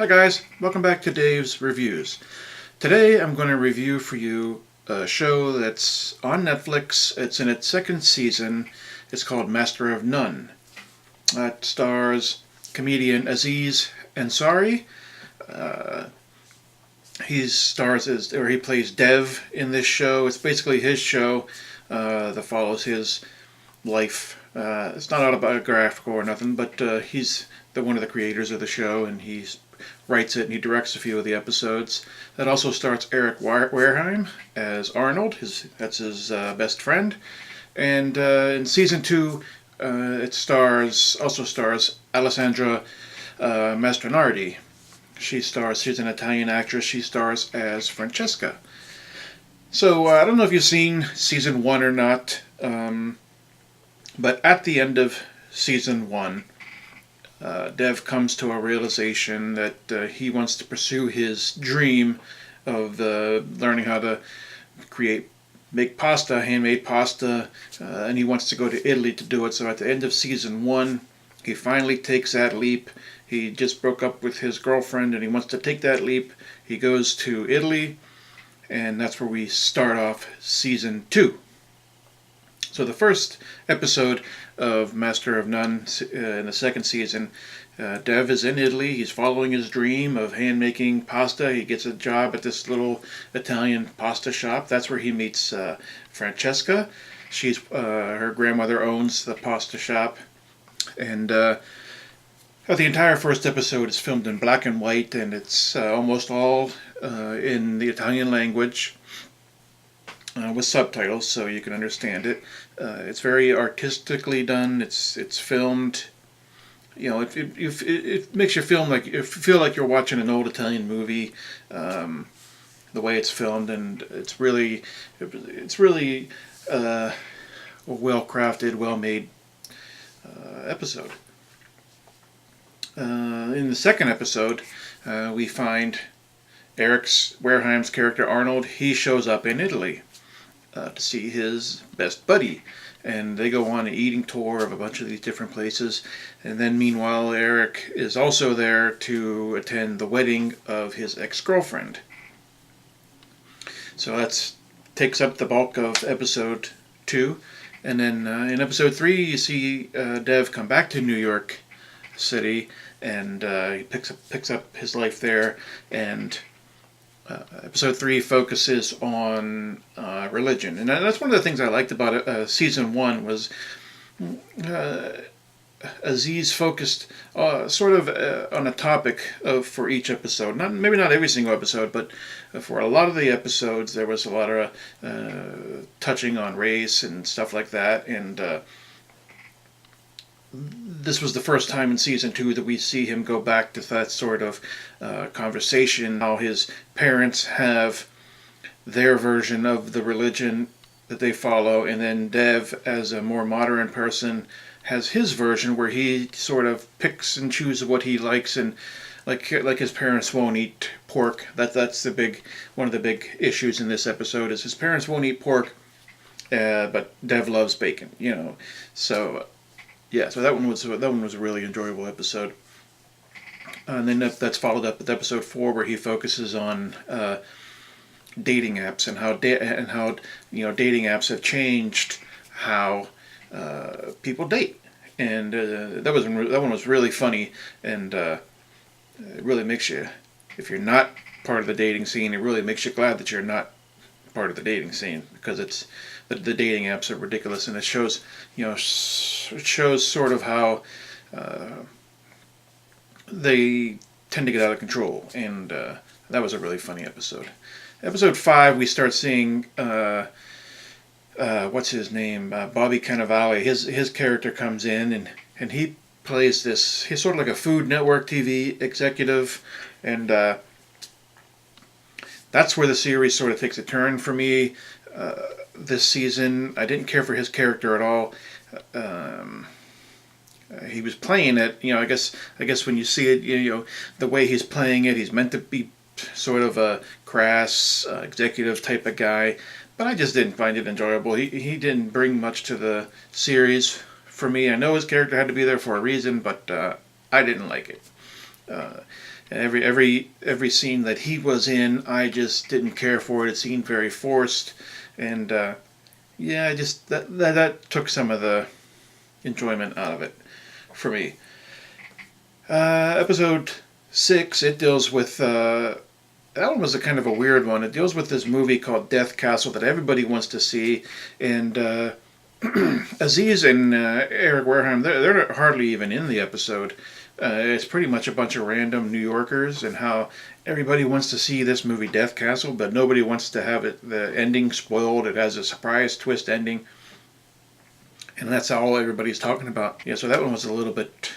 Hi guys, welcome back to Dave's Reviews. Today I'm going to review for you a show that's on Netflix. It's in its second season. It's called Master of None. It stars comedian Aziz Ansari. Uh, he plays Dev in this show. It's basically his show that follows his life. It's not autobiographical or nothing, but he's one of the creators of the show, and he writes it and he directs a few of the episodes. That also stars Eric Wareheim as Arnold. That's his best friend. And in season 2, it also stars Alessandra Mastronardi. She's an Italian actress. She stars as Francesca. So I don't know if you've seen season 1 or not. But at the end of season 1, Dev comes to a realization that he wants to pursue his dream of learning how to make pasta, handmade pasta, and he wants to go to Italy to do it. So at the end of season 1, he finally takes that leap. He just broke up with his girlfriend and he wants to take that leap. He goes to Italy, and that's where we start off season 2. So the first episode of Master of None in the second season, Dev is in Italy. He's following his dream of hand-making pasta. He gets a job at this little Italian pasta shop. That's where he meets Francesca. Her grandmother owns the pasta shop. And the entire first episode is filmed in black and white, and it's almost all in the Italian language. With subtitles so you can understand it. It's very artistically done. It's filmed. You know, it makes you feel like you're watching an old Italian movie. The way it's filmed, and it's really a well crafted, well made episode. In the second episode, we find Eric Wareheim's character Arnold. He shows up in Italy to see his best buddy, and they go on an eating tour of a bunch of these different places. And then meanwhile, Eric is also there to attend the wedding of his ex-girlfriend. So that takes up the bulk of episode 2. And then in episode 3, you see Dev come back to New York City, and he picks up his life there. And episode 3 focuses on religion, and that's one of the things I liked about season 1 was Aziz focused sort of on a topic for each episode. Maybe not every single episode, but for a lot of the episodes there was a lot of touching on race and stuff like that. And this was the first time in season 2 that we see him go back to that sort of conversation, how his parents have their version of the religion that they follow, and then Dev, as a more modern person, has his version where he sort of picks and chooses what he likes, and like his parents won't eat pork. That's one of the big issues in this episode is his parents won't eat pork, but Dev loves bacon. You know, so. Yeah, so that one was a really enjoyable episode. And then that's followed up with episode 4, where he focuses on dating apps and how dating apps have changed how people date. And that one was really funny, and it really makes you, if you're not part of the dating scene, it really makes you glad that you're not part of the dating scene, because the dating apps are ridiculous, and it shows sort of how they tend to get out of control. And that was a really funny episode. Episode 5, we start seeing what's his name, Bobby Cannavale. His character comes in, and he plays this. He's sort of like a Food Network TV executive, and that's where the series sort of takes a turn for me. This season, I didn't care for his character at all. He was playing it, I guess when you see it, the way he's playing it, he's meant to be sort of a crass executive type of guy, but I just didn't find it enjoyable. He didn't bring much to the series for me. I know his character had to be there for a reason, but I didn't like it. Every scene that he was in, I just didn't care for it. It seemed very forced, and yeah, I just that took some of the enjoyment out of it for me. Episode 6, it deals with that one was a kind of a weird one. It deals with this movie called Death Castle that everybody wants to see, and Aziz and Eric Wareham, they're hardly even in the episode. It's pretty much a bunch of random New Yorkers, and how everybody wants to see this movie Death Castle, but nobody wants to have the ending spoiled. It has a surprise twist ending, and that's all everybody's talking about. Yeah, so that one was a little bit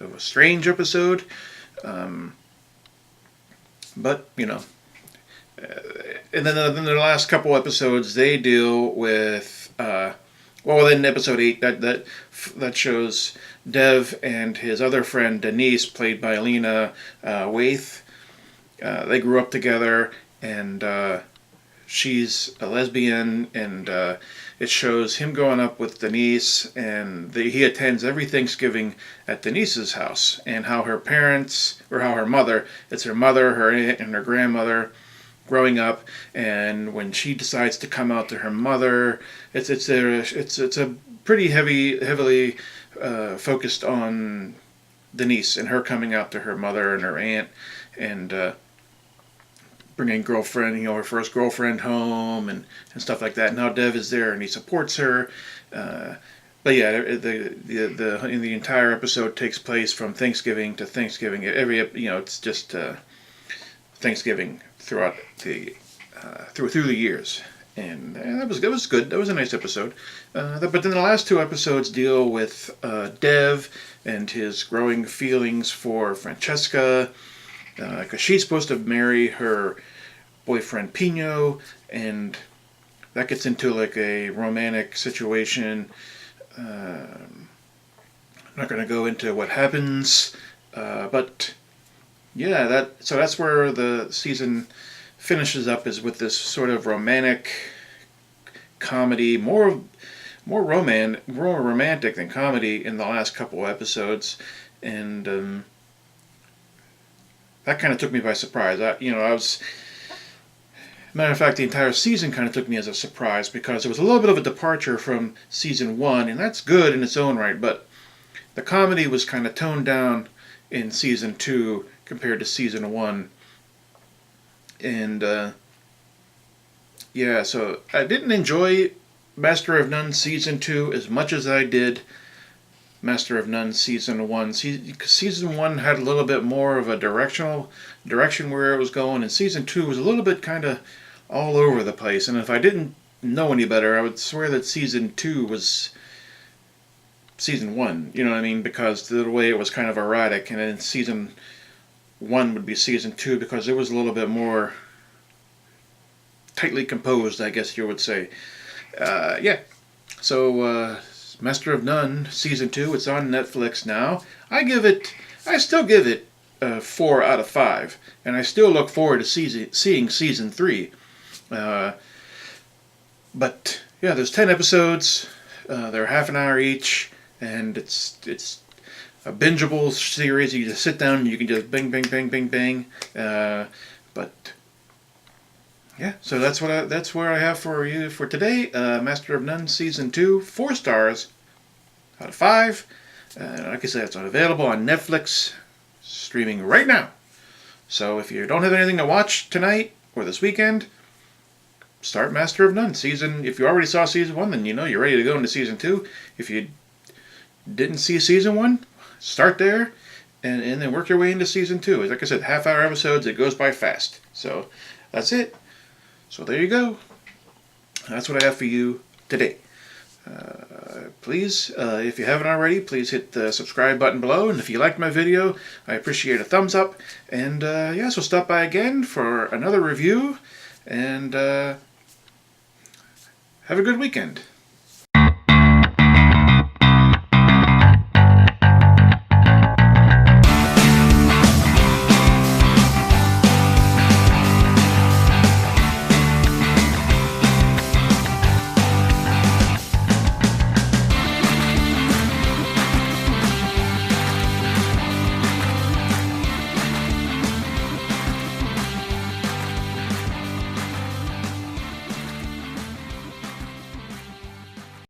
of a strange episode, but and then the last couple episodes they deal with. Well, then episode 8 that shows Dev and his other friend Denise, played by Lena Waithe. They grew up together, and she's a lesbian, and it shows him growing up with Denise, and he attends every Thanksgiving at Denise's house, and how her parents, or how her mother, it's her mother, her aunt, and her grandmother growing up, and when she decides to come out to her mother, it's a pretty heavily focused on Denise and her coming out to her mother and her aunt, and bringing her first girlfriend home, and stuff like that. Now Dev is there and he supports her. But yeah, the entire episode takes place from Thanksgiving to Thanksgiving. It's just Thanksgiving throughout the through the years, and that was good. That was a nice episode. But then the last 2 episodes deal with Dev and his growing feelings for Francesca, because she's supposed to marry her boyfriend Pino, and that gets into like a romantic situation. I'm not going to go into what happens, but yeah, that's where the season finishes up, is with this sort of romantic comedy, more romantic than comedy in the last couple episodes, and that kind of took me by surprise. Matter of fact, the entire season kind of took me as a surprise, because it was a little bit of a departure from season 1, and that's good in its own right, but the comedy was kind of toned down in season 2 compared to season 1. And yeah, so I didn't enjoy Master of None season 2 as much as I did Master of None season 1. Season 1 had a little bit more of a direction where it was going, and season 2 was a little bit kind of all over the place. And if I didn't know any better, I would swear that season 2 was season 1. You know what I mean? Because the way it was kind of erratic, and then season 1 would be season 2, because it was a little bit more tightly composed, I guess you would say. Yeah. So, Master of None season 2, it's on Netflix now. I still give it 4 out of 5, and I still look forward to seeing season 3. But yeah, there's 10 episodes. They're half an hour each, and it's a bingeable series. You just sit down and you can just bang, bang, bang, bang, bang. But yeah, so that's where I have for you for today. Master of None season 2, 4 stars out of 5. Like I said, it's available on Netflix, streaming right now. So if you don't have anything to watch tonight or this weekend, start Master of None season. If you already saw season 1, then you're ready to go into season 2. If you didn't see season 1, start there, and then work your way into season 2. Like I said, half-hour episodes, it goes by fast. So that's it. So there you go. That's what I have for you today. Please, if you haven't already, please hit the subscribe button below. And if you liked my video, I appreciate a thumbs up. And yeah, so stop by again for another review. And have a good weekend.